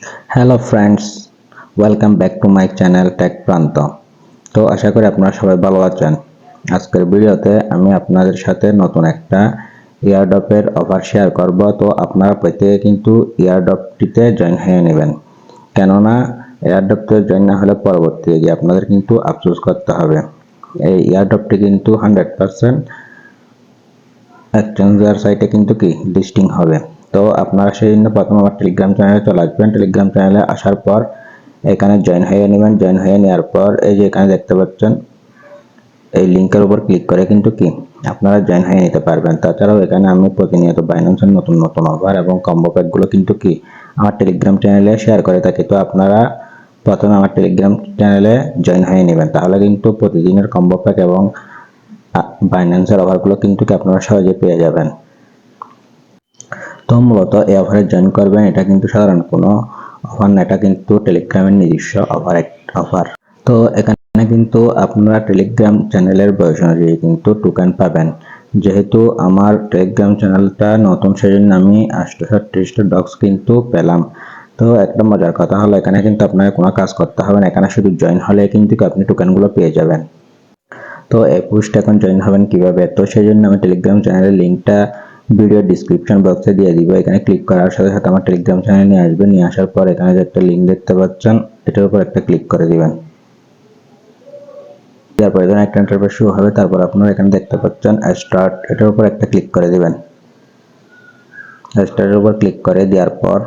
Hello friends, welcome back to my channel tech Pranto. তো আশা করি আপনারা সবাই ভালো আছেন। আজকের ভিডিওতে আমি আপনাদের সাথে নতুন একটা ইয়ারড্রপের অফার শেয়ার করব। তো আপনারা প্রত্যেকে কিন্তু ইয়ারড্রপটিতে জয়েন হয়ে নেবেন, কেননা এয়ারড্রপতে জয়েন না হলে পরবর্তীতে গিয়ে আপনাদের কিন্তু আফসোস করতে হবে। এই ইয়ারড্রপটি কিন্তু 100% এক্সচেঞ্জার সাইটে কিন্তু কি লিস্টিং হবে। তো আপনারা সেই জন্য প্রথম আমার টেলিগ্রাম চ্যানেলে চলে আসবেন। টেলিগ্রাম চ্যানেলে আসার পর এখানে জয়েন হয়ে নেবেন। জয়েন হয়ে নেওয়ার পর এই যে এখানে দেখতে পাচ্ছেন এই লিঙ্কের উপর ক্লিক করে কিন্তু কি আপনারা জয়েন হয়ে নিতে পারবেন। তাছাড়াও এখানে আমি প্রতিনিয়ত বাইন্যান্সের নতুন নতুন অফার এবং কম্বো প্যাকগুলো কিন্তু কি আমার টেলিগ্রাম চ্যানেলে শেয়ার করে থাকি। তো আপনারা প্রথমে আমার টেলিগ্রাম চ্যানেলে জয়েন হয়ে নেবেন, তাহলে কিন্তু প্রতিদিনের কম্বো প্যাক এবং বাইন্যান্সের অফারগুলো কিন্তু কি আপনারা সহজে পেয়ে যাবেন। তো মূলত এই অফারে জয়েন করবেন, এটা কিন্তু সাধারণ কোনো অফার না, এটা কিন্তু টেলিগ্রামের নিজস্ব অফার। তো এখানে কিন্তু আপনারা টেলিগ্রাম চ্যানেলের বয়স অনুযায়ী কিন্তু টোকেন পাবেন। যেহেতু আমার টেলিগ্রাম চ্যানেলটা নতুন, সেজন্য আমি 838টা ডক্স কিন্তু পেলাম। তো একটা মজার কথা হলো এখানে কিন্তু আপনাকে কোনো কাজ করতে হবে না, এখানে শুধু জয়েন হলে কিন্তু আপনি টোকেনগুলো পেয়ে যাবেন। তো এই পোস্ট এখন জয়েন হবেন কিভাবে, তো সেই জন্য আমি টেলিগ্রাম চ্যানেলের লিঙ্কটা ভিডিও ডিসক্রিপশন বক্সে দিয়ে দিব। এখানে ক্লিক করার সাথে সাথে আমার টেলিগ্রাম চ্যানেলে নিয়ে আসবেন। নিয়ে আসার পর এখানে যে একটা লিঙ্ক দেখতে পাচ্ছেন, এটার উপর একটা ক্লিক করে দিবেন। তারপর এখানে একটা ইন্টারফেস শুরু হবে। তারপর আপনারা এখানে দেখতে পাচ্ছেন স্টার্ট, এটার উপর একটা ক্লিক করে দিবেন। স্টার্টের উপর ক্লিক করে দেওয়ার পর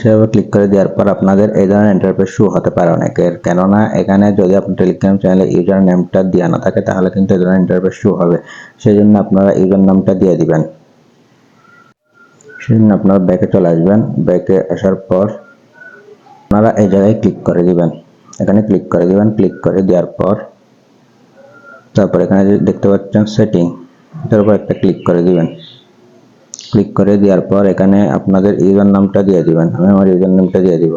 সেভাবে ক্লিক করে দেওয়ার পর আপনাদের এই ধরনের ইন্টারফেস শো হতে পারে অনেকের, কেননা এখানে যদি আপনার টেলিগ্রাম চ্যানেলে ইউজার নেমটা দেওয়া না থাকে তাহলে কিন্তু এই ধরনের ইন্টারফেস শো হবে। সেই জন্য আপনারা ইউজার নামটা দিয়ে দিবেন। সেই জন্য আপনারা ব্যাকে চলে আসবেন। ব্যাকে আসার পর আপনারা এই জায়গায় ক্লিক করে দিবেন। এখানে ক্লিক করে দিবেন। ক্লিক করে দেওয়ার পর তারপর এখানে যে দেখতে পাচ্ছেন সেটিং, এটার উপর একটা ক্লিক করে দিবেন। ক্লিক করে দেওয়ার পর এখানে আপনাদের ইউজার নামটা দিয়ে দিবেন। আমি আমার ইউজার নামটা দিয়ে দিব।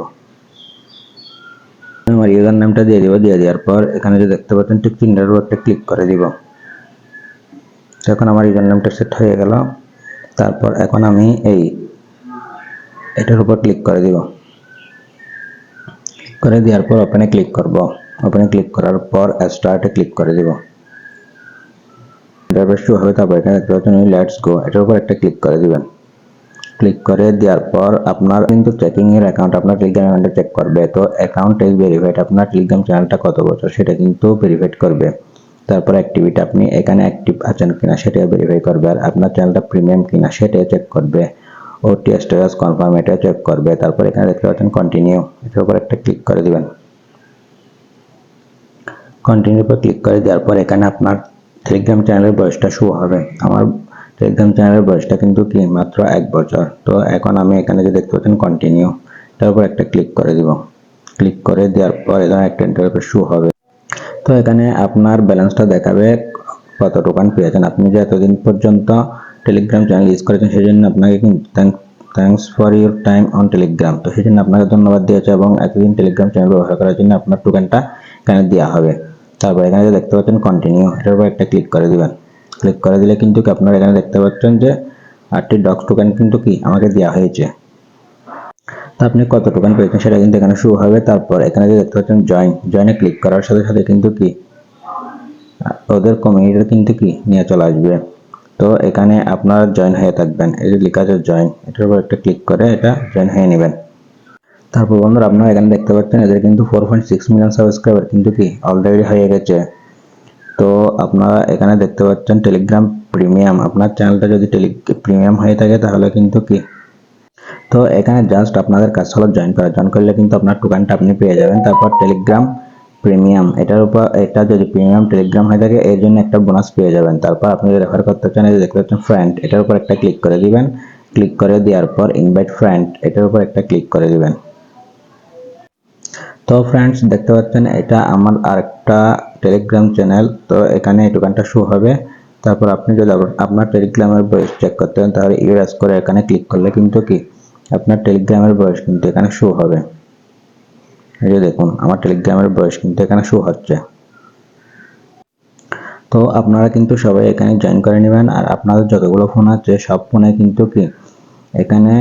আমার ইউজার নামটা দিয়ে দিব। দিয়ে দেওয়ার পর এখানে যে দেখতে পাচ্ছেন টিক চিহ্নের উপর একটা ক্লিক করে দিব। এখন আমার ইউজার নামটা সেট হয়ে গেল। তারপর এখন আমি এটার উপর ক্লিক করে দিব। ক্লিক করে দেওয়ার পর ওপেনে ক্লিক করব। ওপেনে ক্লিক করার পর স্টার্টে ক্লিক করে দিব। ইন্টারফেস শুরু হবে। তারপর এখানে দেখতে পাচ্ছেন লেটস গো, এটার উপর একটা ক্লিক করে দিবেন। ক্লিক করে দেওয়ার পর আপনার কিন্তু চেকিং এর অ্যাকাউন্ট আপনার টেলিগ্রাম অ্যাকাউন্টে চেক করবে। তো অ্যাকাউন্ট ইজ ভেরিফাইড, আপনার টেলিগ্রাম চ্যানেলটা কত বছর সেটা কিন্তু ভেরিফাইড করবে। তারপর অ্যাক্টিভিটি, আপনি এখানে অ্যাক্টিভ আছেন কিনা সেটা ভেরিফাই করবে। আর আপনার চ্যানেলটা প্রিমিয়াম কিনা সেটা চেক করবে। ওটি স্ট্যাটাস কনফার্ম এটা চেক করবে। তারপর এখানে দেখতে পাচ্ছেন কন্টিনিউ, এটার উপর একটা ক্লিক করে দিবেন। কন্টিনিউর উপর ক্লিক করে দেওয়ার পর এখানে আপনার টেলিগ্রাম চ্যানেলের বয়সটা শো হবে। আমার টেলিগ্রাম চ্যানেলের বয়সটা কিন্তু কি মাত্র 1 বছর। তো এখন আমি এখানে যে দেখতে পাচ্ছেন কন্টিনিউ, তার উপর একটা ক্লিক করে দিব। ক্লিক করে দেওয়ার পর এখানে একটা ইন্টারফেস শো হবে। তো এখানে আপনার ব্যালেন্সটা দেখাবে কত টোকেন পেয়েছেন। আপনি যে এতদিন পর্যন্ত টেলিগ্রাম চ্যানেল ইউজ করেছেন সেই জন্য আপনাকে কিন্তু thanks for your time on Telegram. তো সেই জন্য আপনাকে ধন্যবাদ দিয়েছে এবং এতদিন টেলিগ্রাম চ্যানেল ব্যবহার করার জন্য আপনার টোকেনটা এখানে দেওয়া হবে। তারপর এখানে যে দেখতে পাচ্ছেন কন্টিনিউ, এটার উপর একটা ক্লিক করে দিবেন। ক্লিক করে দিলে কিন্তু আপনারা এখানে দেখতে পাচ্ছেন যে 8টি ডক্স টোকেন কিন্তু কি আমাকে দেওয়া হয়েছে। তো আপনি কত টোকেন পেয়েছেন সেটা কিন্তু এখানে শো হবে। তারপর এখানে যে দেখতে পাচ্ছেন জয়েনে ক্লিক করার সাথে সাথে কিন্তু কি ওদের কমিউনিটিতে কিন্তু কি নিয়ে চলে আসবে। তো এখানে আপনারা জয়েন হয়ে থাকবেন। এই যে লেখা আছে জয়েন, এটার উপর একটা ক্লিক করে এটা জয়েন হয়ে নেবেন। তারপর বন্ধুরা আপনারা এখানে দেখতে পাচ্ছেন এদের কিন্তু 4.6 মিলিয়ন সাবস্ক্রাইবার কিন্তু কি অলরেডি হয়ে গেছে। তো আপনারা এখানে দেখতে পাচ্ছেন টেলিগ্রাম প্রিমিয়াম, আপনার চ্যানেলটা যদি প্রিমিয়াম হয়ে থাকে তাহলে কিন্তু কি, তো এখানে জাস্ট আপনাদের কাজ হলো জয়েন করা। জয়েন করলে কিন্তু আপনার টোকেনটা আপনি পেয়ে যাবেন। তারপর টেলিগ্রাম প্রিমিয়াম, এটার উপর এটা যদি প্রিমিয়াম টেলিগ্রাম হয়ে থাকে এর জন্য একটা বোনাস পেয়ে যাবেন। তারপর আপনি যদি রেফার করতে চান এই যে দেখতে পাচ্ছেন ফ্রেন্ড, এটার উপর একটা ক্লিক করে দিবেন। ক্লিক করে দেওয়ার পর ইনভাইট ফ্রেন্ড, এটার উপর একটা ক্লিক করে দিবেন। তো ফ্রেন্ডস দেখতে পাচ্ছেন এটা আমার আরেকটা টেলিগ্রাম চ্যানেল। তো এখানে এই টোকেনটা শো হবে। তারপর আপনি যদি আপনার টেলিগ্রামের বয়স চেক করতে চান তাহলে ইউএস করে এখানে ক্লিক করলে কিন্তু কি আপনার টেলিগ্রামের বয়স কিন্তু এখানে শো হবে। এই যে দেখুন আমার টেলিগ্রামের বয়স কিন্তু এখানে শো হচ্ছে। তো আপনারা কিন্তু সবাই এখানে জয়েন করে নেবেন। আর আপনাদের যতগুলো ফোন আছে সব ফোনে কিন্তু কি এখানে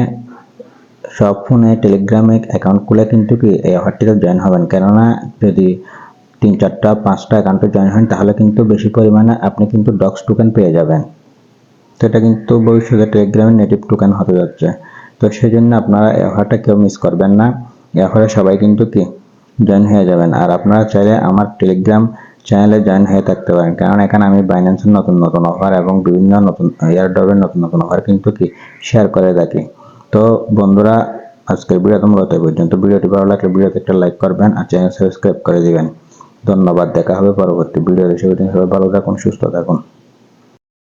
সব ফোনে টেলিগ্রামে অ্যাকাউন্ট খুলে কিন্তু কি এই অফারটিতে জয়েন হবেন, কেননা যদি 3, 4, 5টা অ্যাকাউন্টে জয়েন হন তাহলে কিন্তু বেশি পরিমাণে আপনি কিন্তু ডক্স টোকেন পেয়ে যাবেন। তো এটা কিন্তু ভবিষ্যতে টেলিগ্রামের নেটিভ টোকেন হতে যাচ্ছে। তো সেই জন্য আপনারা এই অফারটা কেউ মিস করবেন না। এই অফারে সবাই কিন্তু কি জয়েন হয়ে যাবেন। আর আপনারা চাইলে আমার টেলিগ্রাম চ্যানেলে জয়েন হয়ে থাকতে পারেন, কারণ এখানে আমি বাইন্যান্সের নতুন নতুন অফার এবং বিভিন্ন নতুন এয়ারড্রপের নতুন নতুন অফার কিন্তু কি শেয়ার করে থাকি। তো বন্ধুরা, আজকের ভিডিওটা মূলত এই পর্যন্ত। ভিডিওটি ভালো লাগলে ভিডিওতে একটা লাইক করবেন আর চ্যানেল সাবস্ক্রাইব করে দিবেন। ধন্যবাদ, দেখা হবে পরবর্তী ভিডিওতে। সবাই ভালো থাকুন, সুস্থ থাকুন।